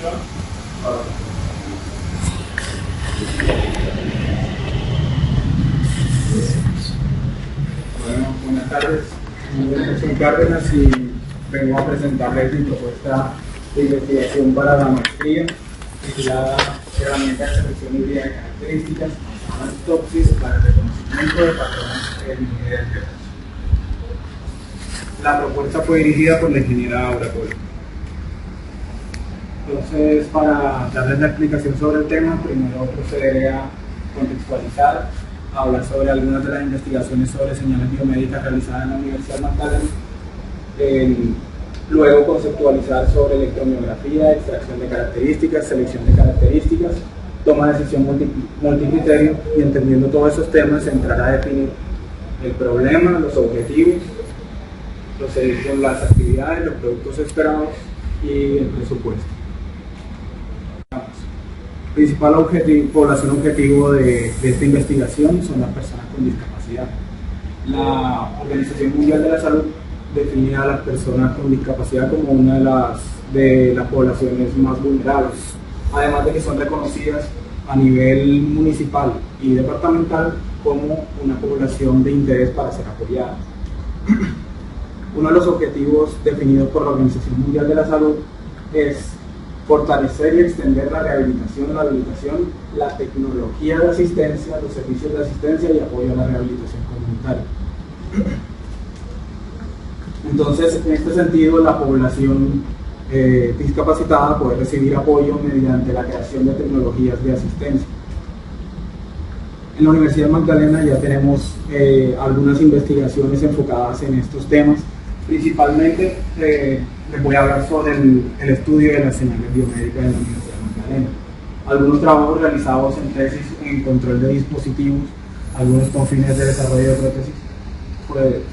Bueno, buenas tardes. Mi nombre es Nelson Cárdenas y vengo a presentarles mi propuesta de investigación para la maestría titulada Herramientas de selección híbrida de características, Topsys para el reconocimiento de patrones en ingeniería de datos. La propuesta fue dirigida por la ingeniera Aura Polo. Entonces, para darles la explicación sobre el tema, primero procederé a contextualizar, a hablar sobre algunas de las investigaciones sobre señales biomédicas realizadas en la Universidad Magdalena, luego conceptualizar sobre electromiografía, extracción de características, selección de características, toma de decisión multicriterio, y entendiendo todos esos temas entrar a definir el problema, los objetivos, procedir con las actividades, los productos esperados y el presupuesto. Principal población objetivo de esta investigación son las personas con discapacidad. La Organización Mundial de la Salud define a las personas con discapacidad como una de las poblaciones más vulnerables, además de que son reconocidas a nivel municipal y departamental como una población de interés para ser apoyada. Uno de los objetivos definidos por la Organización Mundial de la Salud es fortalecer y extender la rehabilitación, la habilitación, la tecnología de asistencia, los servicios de asistencia y apoyo a la rehabilitación comunitaria. Entonces, en este sentido, la población discapacitada puede recibir apoyo mediante la creación de tecnologías de asistencia. En la Universidad Magdalena ya tenemos algunas investigaciones enfocadas en estos temas. Principalmente les voy a hablar sobre el estudio de las señales biomédicas en la Universidad Magdalena. Algunos trabajos realizados en tesis en control de dispositivos, algunos con fines de desarrollo de prótesis,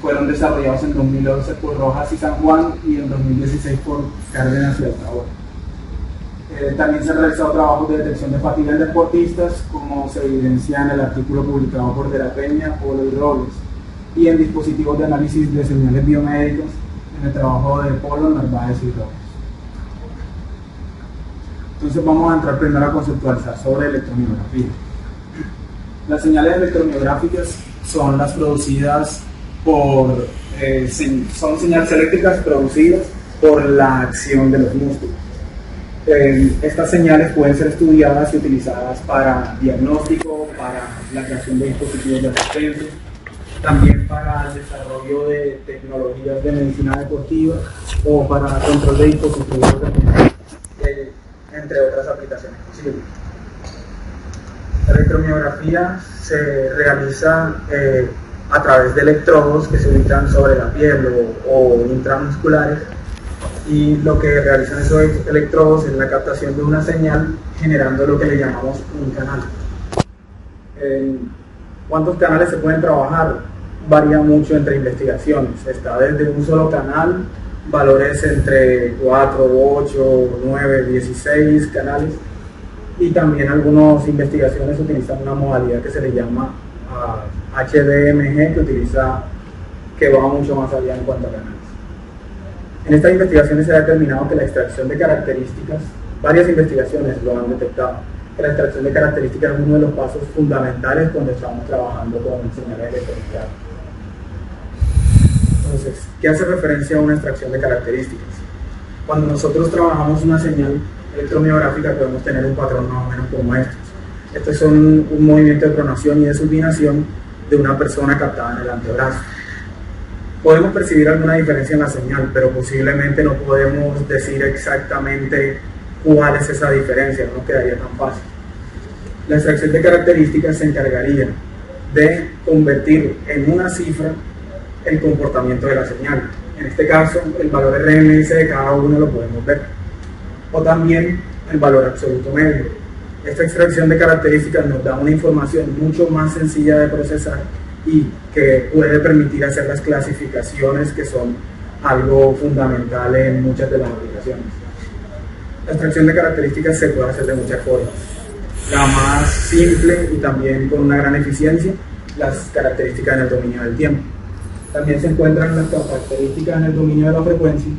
fueron desarrollados en 2011 por Rojas y San Juan y en 2016 por Cárdenas y Altaor. También se han realizado trabajos de detección de fatiga en deportistas, como se evidencia en el artículo publicado por De la Peña, Polo y Robles, y en dispositivos de análisis de señales biomédicas en el trabajo de Polo, Narváez y Robles. Entonces vamos a entrar primero a conceptualizar sobre electromiografía. Las señales electromiográficas son las producidas son señales eléctricas producidas por la acción de los músculos. Estas señales pueden ser estudiadas y utilizadas para diagnóstico, para la creación de dispositivos de asistencia, también para el desarrollo de tecnologías de medicina deportiva o para control de dispositivos entre otras aplicaciones posibles. La electromiografía se realiza a través de electrodos que se ubican sobre la piel o intramusculares, y lo que realizan esos electrodos es la captación de una señal generando lo que le llamamos un canal. ¿Cuántos canales se pueden trabajar? Varía mucho entre investigaciones. Está desde un solo canal, valores entre 4, 8, 9, 16 canales, y también algunas investigaciones utilizan una modalidad que se le llama HDMG, que va mucho más allá en cuanto a canales. En estas investigaciones se ha determinado que la extracción de características, varias investigaciones lo han detectado, que la extracción de características es uno de los pasos fundamentales cuando estamos trabajando con señales electrónicas. Entonces, ¿qué hace referencia a una extracción de características? Cuando nosotros trabajamos una señal electromiográfica podemos tener un patrón más o menos como estos. Estos son un movimiento de pronación y de supinación de una persona captada en el antebrazo. Podemos percibir alguna diferencia en la señal, pero posiblemente no podemos decir exactamente cuál es esa diferencia, no quedaría tan fácil. La extracción de características se encargaría de convertir en una cifra el comportamiento de la señal. En este caso, el valor RMS de cada uno lo podemos ver, o también el valor absoluto medio. Esta extracción de características nos da una información mucho más sencilla de procesar y que puede permitir hacer las clasificaciones, que son algo fundamental en muchas de las aplicaciones. La extracción de características se puede hacer de muchas formas. La más simple y también con una gran eficiencia, las características en el dominio del tiempo. También se encuentran las características en el dominio de la frecuencia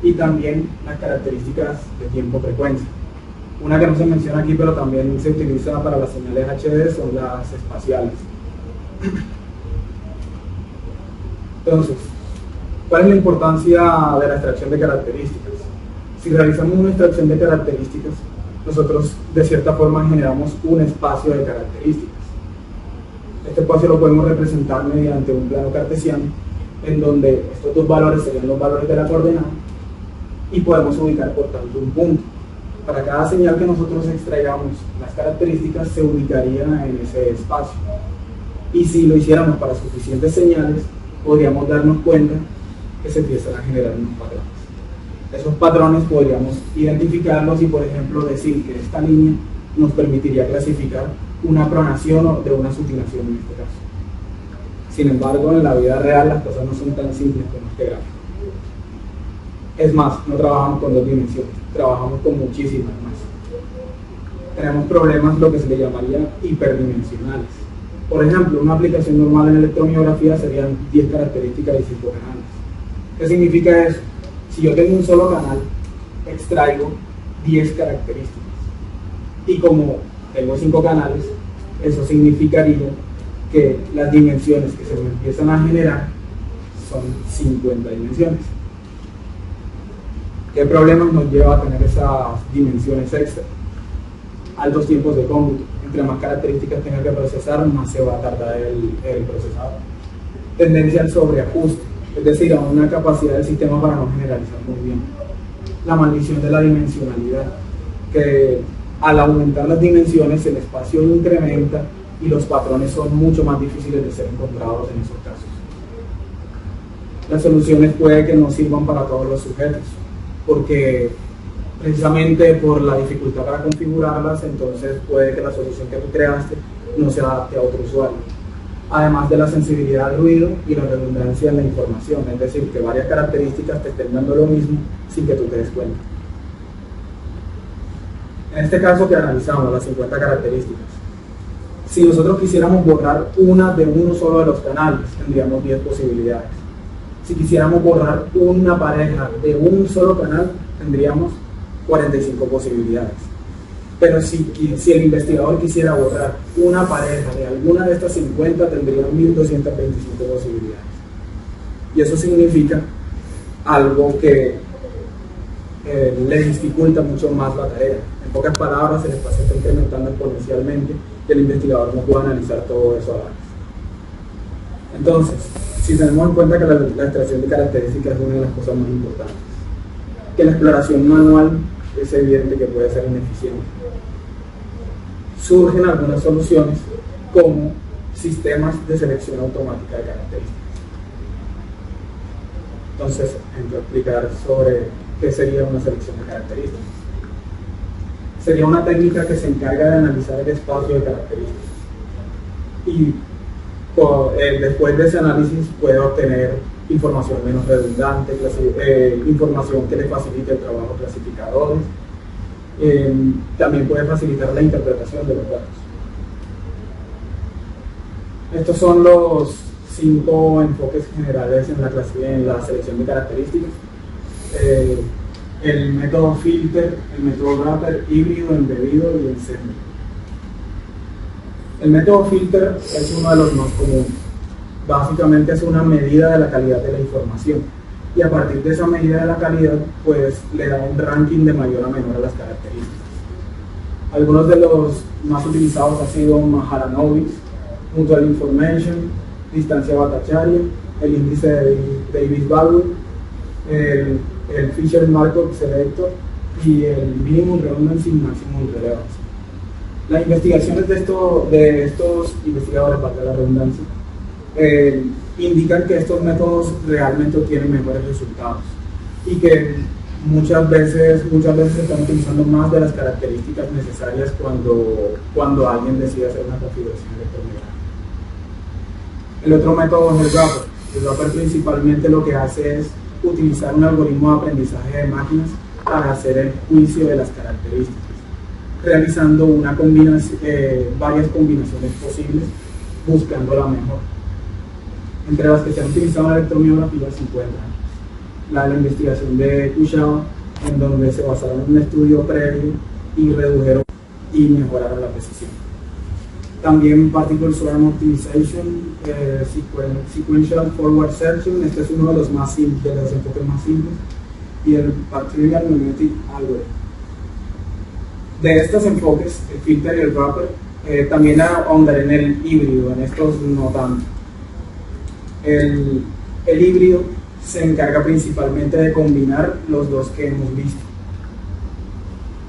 y también las características de tiempo-frecuencia. Una que no se menciona aquí, pero también se utiliza para las señales HD, son las espaciales. Entonces, ¿cuál es la importancia de la extracción de características? Si realizamos una extracción de características, nosotros de cierta forma generamos un espacio de características. Este espacio lo podemos representar mediante un plano cartesiano, en donde estos dos valores serían los valores de la coordenada, y podemos ubicar por tanto un punto. Para cada señal que nosotros extraigamos, las características se ubicarían en ese espacio. Y si lo hiciéramos para suficientes señales, podríamos darnos cuenta que se empiezan a generar unos patrones. Esos patrones podríamos identificarlos y, por ejemplo, decir que esta línea nos permitiría clasificar una pronación o de una sutilación en este caso. Sin embargo, en la vida real las cosas no son tan simples como este gráfico. Es más, no trabajamos con dos dimensiones, trabajamos con muchísimas más. Tenemos problemas lo que se le llamaría hiperdimensionales. Por ejemplo, una aplicación normal en electromiografía serían 10 características y 5 canales. ¿Qué significa eso? Si yo tengo un solo canal, extraigo 10 características. Y como tengo 5 canales, eso significaría que las dimensiones que se me empiezan a generar son 50 dimensiones. ¿Qué problemas nos lleva a tener esas dimensiones extra? Altos tiempos de cómputo. Entre más características tenga que procesar, más se va a tardar el procesador. Tendencia al sobreajuste, es decir, a una capacidad del sistema para no generalizar muy bien. La maldición de la dimensionalidad, que al aumentar las dimensiones el espacio incrementa y los patrones son mucho más difíciles de ser encontrados en esos casos. Las soluciones puede que no sirvan para todos los sujetos, porque precisamente por la dificultad para configurarlas, entonces puede que la solución que tú creaste no se adapte a otro usuario. Además de la sensibilidad al ruido y la redundancia en la información, es decir, que varias características te estén dando lo mismo sin que tú te des cuenta. En este caso que analizamos las 50 características, si nosotros quisiéramos borrar una de uno solo de los canales, tendríamos 10 posibilidades. Si quisiéramos borrar una pareja de un solo canal, tendríamos 45 posibilidades. Pero si el investigador quisiera borrar una pareja de alguna de estas 50, tendría 1225 posibilidades. Y eso significa algo que le dificulta mucho más la tarea. En pocas palabras, el espacio está incrementando exponencialmente y el investigador no puede analizar todo eso a la vez. Entonces, si tenemos en cuenta que la extracción de características es una de las cosas más importantes, que la exploración manual es evidente que puede ser ineficiente, surgen algunas soluciones como sistemas de selección automática de características. Entonces, entro a explicar sobre qué sería una selección de características. Sería una técnica que se encarga de analizar el espacio de características y después de ese análisis puede obtener información menos redundante, información que le facilite el trabajo a clasificadores, también puede facilitar la interpretación de los datos. Estos son los 5 enfoques generales en la selección de características. El método filter, el método wrapper, híbrido, embebido y ensemble. El método filter es uno de los más comunes. Básicamente es una medida de la calidad de la información y a partir de esa medida de la calidad pues le da un ranking de mayor a menor a las características. Algunos de los más utilizados han sido Mahalanobis, Mutual Information, distancia Bhattacharya, el índice de Davis-Baldwin, el Fisher-Markov Selector y el Minimum Redundancy y Maximum Relevancy. Las investigaciones de estos investigadores, para la redundancia, indican que estos métodos realmente obtienen mejores resultados y que muchas veces se están utilizando más de las características necesarias cuando alguien decide hacer una configuración electromecánica. El otro método es el wrapper. El wrapper principalmente lo que hace es utilizar un algoritmo de aprendizaje de máquinas para hacer el juicio de las características, realizando varias combinaciones posibles buscando la mejor. Entre las que se han utilizado en la electromiografía se encuentran la investigación de Kushaba, en donde se basaron en un estudio previo y redujeron y mejoraron la precisión. También Particle Swarm Optimization, Sequential Forward Searching, este es uno de los más simples, de los enfoques más simples, y el Bacterial Mimetic Algorithm. De estos enfoques, el filter y el wrapper, también ahondaré en el híbrido, en estos no tanto. El híbrido se encarga principalmente de combinar los dos que hemos visto,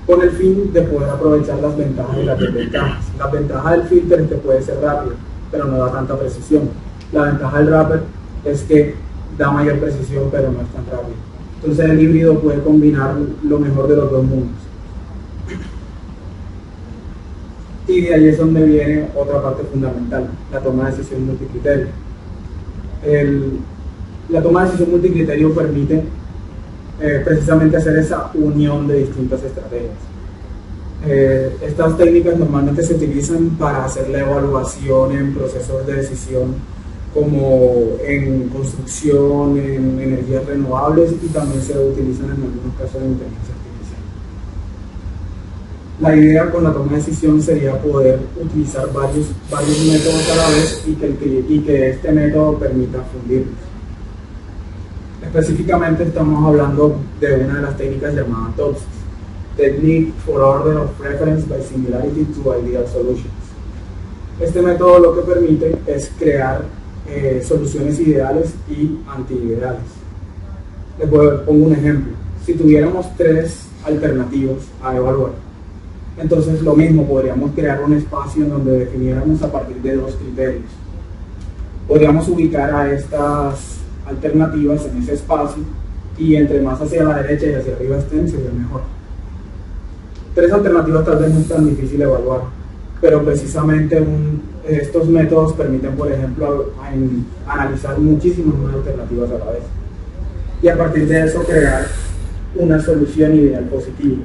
con el fin de poder aprovechar las ventajas y las desventajas. La ventaja del filter es que puede ser rápido, pero no da tanta precisión. La ventaja del wrapper es que da mayor precisión, pero no es tan rápido. Entonces el híbrido puede combinar lo mejor de los dos mundos. Y de ahí es donde viene otra parte fundamental, la toma de decisión multicriterio. La toma de decisión multicriterio permite precisamente hacer esa unión de distintas estrategias. Estas técnicas normalmente se utilizan para hacer la evaluación en procesos de decisión, como en construcción, en energías renovables, y también se utilizan en algunos casos de inteligencia artificial. La idea con la toma de decisión sería poder utilizar varios métodos a la vez y que este método permita fundirlos. Específicamente estamos hablando de una de las técnicas llamadas TOPSIS, Technique for Order of Preference by Similarity to Ideal Solutions. Este método lo que permite es crear soluciones ideales y antiideales. Les pongo un ejemplo. Si tuviéramos 3 alternativas a evaluar, entonces lo mismo, podríamos crear un espacio en donde definiéramos a partir de 2 criterios. Podríamos ubicar a estas alternativas en ese espacio, y entre más hacia la derecha y hacia arriba estén, sería mejor. 3 alternativas tal vez no es tan difícil evaluar, pero precisamente estos métodos permiten, por ejemplo, analizar muchísimas más alternativas a la vez, y a partir de eso crear una solución ideal positiva.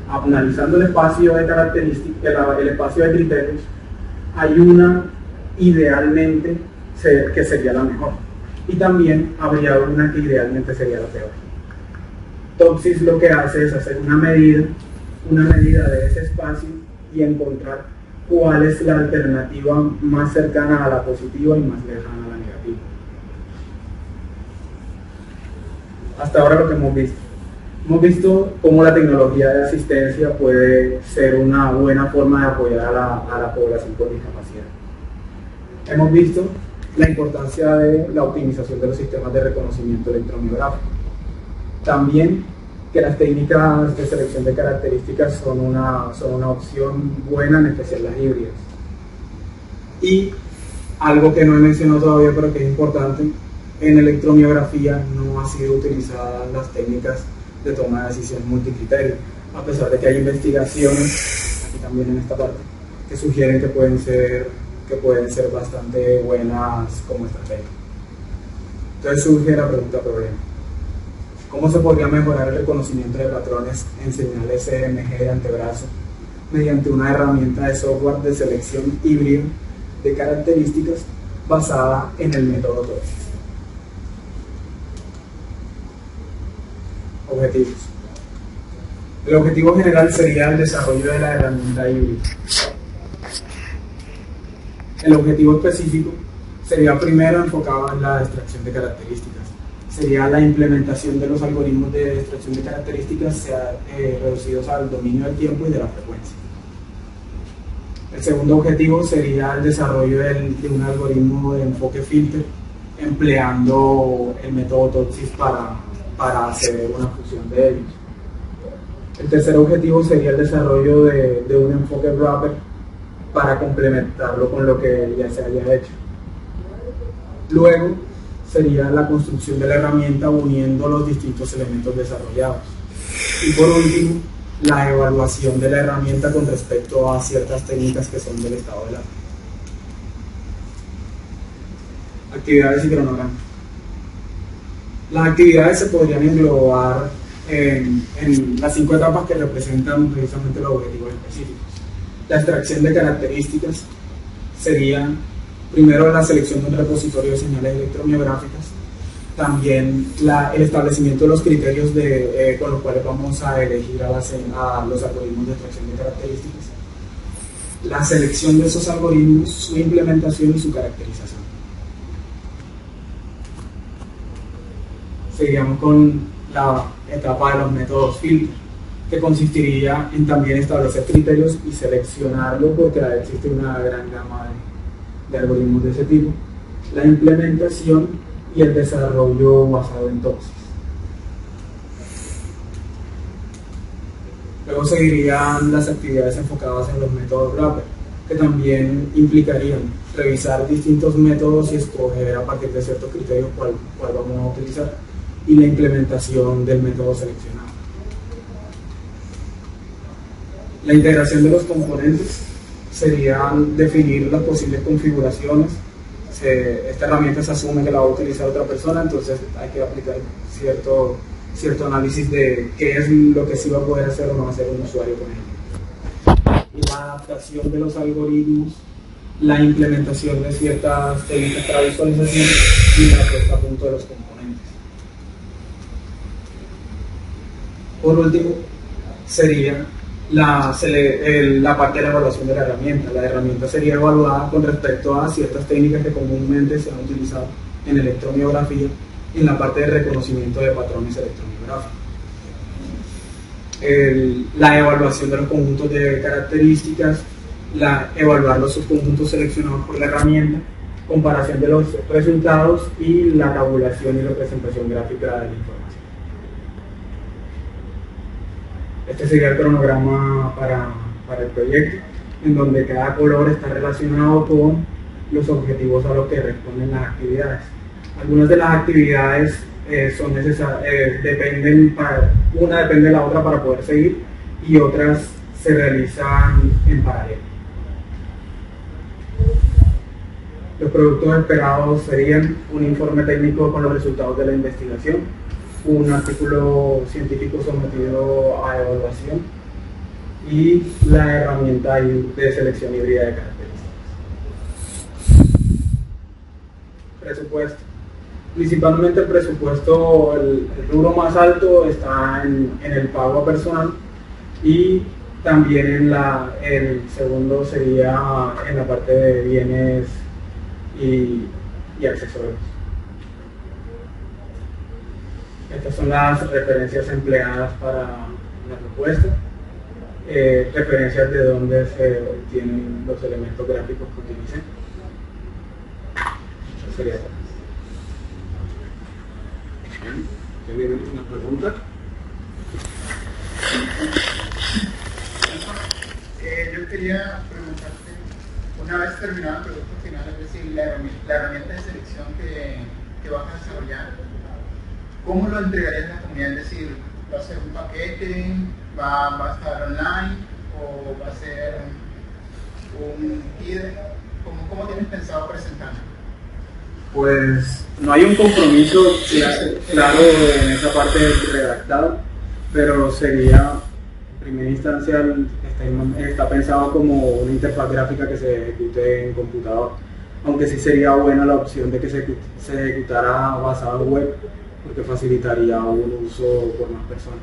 Analizando el espacio de características, el espacio de criterios, hay una idealmente que sería la mejor, y también habría una que idealmente sería la peor. TOPSIS lo que hace es hacer una medida de ese espacio y encontrar cuál es la alternativa más cercana a la positiva y más lejana a la negativa. Hasta ahora lo que hemos visto cómo la tecnología de asistencia puede ser una buena forma de apoyar a la población con discapacidad. Hemos visto la importancia de la optimización de los sistemas de reconocimiento electromiográfico. También que las técnicas de selección de características son una opción buena, en especial las híbridas. Y algo que no he mencionado todavía, pero que es importante, en electromiografía no han sido utilizadas las técnicas de toma de decisión multicriterio, a pesar de que hay investigaciones, aquí también en esta parte, que sugieren que pueden ser bastante buenas como estrategia. Entonces surge la pregunta problema: ¿cómo se podría mejorar el reconocimiento de patrones en señales EMG de antebrazo mediante una herramienta de software de selección híbrida de características basada en el método TOPSIS? Objetivos. El objetivo general sería el desarrollo de la herramienta híbrida. El objetivo específico sería primero enfocado en la extracción de características. Sería la implementación de los algoritmos de extracción de características reducidos al dominio del tiempo y de la frecuencia. El segundo objetivo sería el desarrollo de un algoritmo de enfoque filter empleando el método TOPSIS para hacer una fusión de ellos. El tercer objetivo sería el desarrollo de un enfoque wrapper para complementarlo con lo que ya se haya hecho. Luego sería la construcción de la herramienta uniendo los distintos elementos desarrollados. Y por último, la evaluación de la herramienta con respecto a ciertas técnicas que son del estado del arte. Actividades y cronograma. Las actividades se podrían englobar en las 5 etapas que representan precisamente los objetivos específicos. La extracción de características sería primero la selección de un repositorio de señales electromiográficas, también el establecimiento de los criterios con los cuales vamos a elegir a los algoritmos de extracción de características, la selección de esos algoritmos, su implementación y su caracterización. Seguiríamos con la etapa de los métodos filtro, que consistiría en también establecer criterios y seleccionarlos, porque existe una gran gama de algoritmos de ese tipo, la implementación y el desarrollo basado en toxis. Luego seguirían las actividades enfocadas en los métodos wrapper, que también implicarían revisar distintos métodos y escoger a partir de ciertos criterios cuál vamos a utilizar, y la implementación del método seleccionado. La integración de los componentes sería definir las posibles configuraciones. Esta herramienta se asume que la va a utilizar otra persona, entonces hay que aplicar cierto análisis de qué es lo que sí va a poder hacer o no hacer un usuario con ella. Y la adaptación de los algoritmos, la implementación de ciertas técnicas para visualización y la puesta a punto de los componentes. Por último, sería la parte de la evaluación de la herramienta. La herramienta sería evaluada con respecto a ciertas técnicas que comúnmente se han utilizado en electromiografía en la parte de reconocimiento de patrones electromiográficos. La evaluación de los conjuntos de características, evaluar los subconjuntos seleccionados por la herramienta, comparación de los resultados y la tabulación y representación gráfica de la información. Este sería el cronograma para el proyecto, en donde cada color está relacionado con los objetivos a los que responden las actividades. Algunas de las actividades son necesarias, una depende de la otra para poder seguir, y otras se realizan en paralelo. Los productos esperados serían un informe técnico con los resultados de la investigación, un artículo científico sometido a evaluación y la herramienta de selección híbrida de características. Presupuesto. Principalmente el presupuesto, el rubro más alto está en el pago a personal, y también el segundo sería en la parte de bienes y accesorios. Estas son las referencias empleadas para la propuesta, referencias de dónde se obtienen los elementos gráficos que utilicen. Eso sería todo. ¿Tienen una pregunta? Yo quería preguntarte, una vez terminado el producto final, es decir, la herramienta de selección que vas a desarrollar, ¿cómo lo entregarías a la comunidad? Es decir, ¿va a ser un paquete? ¿Va a estar online? ¿O va a ser un IDE? ¿Cómo tienes pensado presentarlo? Pues no hay un compromiso claro en esa parte del redactado, pero sería, en primera instancia, está pensado como una interfaz gráfica que se ejecute en computador, aunque sí sería buena la opción de que se ejecutara basado en web, porque facilitaría un uso por más personas.